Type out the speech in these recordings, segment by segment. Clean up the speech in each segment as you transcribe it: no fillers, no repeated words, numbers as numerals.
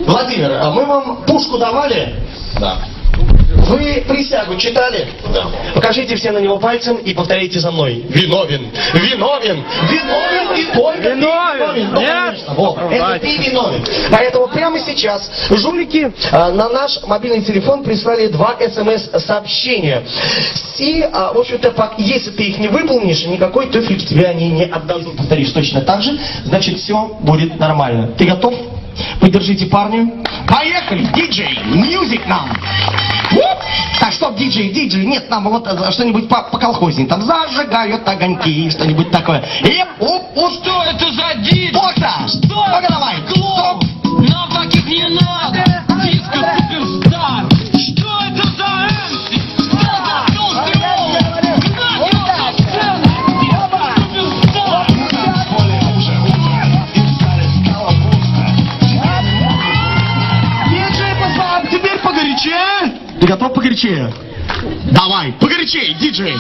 Владимир, а мы вам пушку давали? Да. Вы присягу читали? Да. Покажите все на него пальцем и повторите за мной. Виновен, виновен, виновен и только Виновен. ты виновен. Ну, Нет? конечно, вот, это ты виновен. Поэтому прямо сейчас жулики на наш мобильный телефон прислали 2 смс-сообщения. И, в общем-то, если ты их не выполнишь, никакой туфель тебе они не отдадут. Повторишь точно так же, значит, все будет нормально. Ты готов? Поддержите парня. Поехали! Диджей! Мьюзик нам! Так, стоп, диджей, нет, нам вот что-нибудь по колхозней. Там зажигают огоньки, что-нибудь такое. Что это за дичь? Остро! Что Ну-ка это? давай! Клоун! Нам таких не надо! Диско суперстар! Что это за эмси? Что за толстый олух? Гнать его со сцены! Диско суперстар! Диджей, пацан, теперь погорячее. Ты готов погорячее? Давай, погорячее, диджей.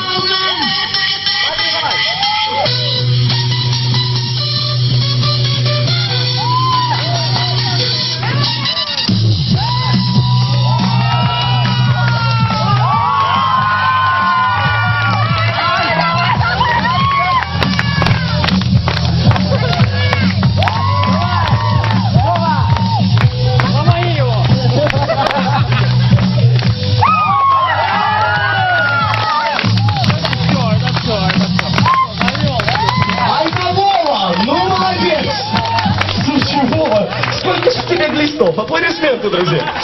Сколько же тебе глистов? Аплодисменты, друзья.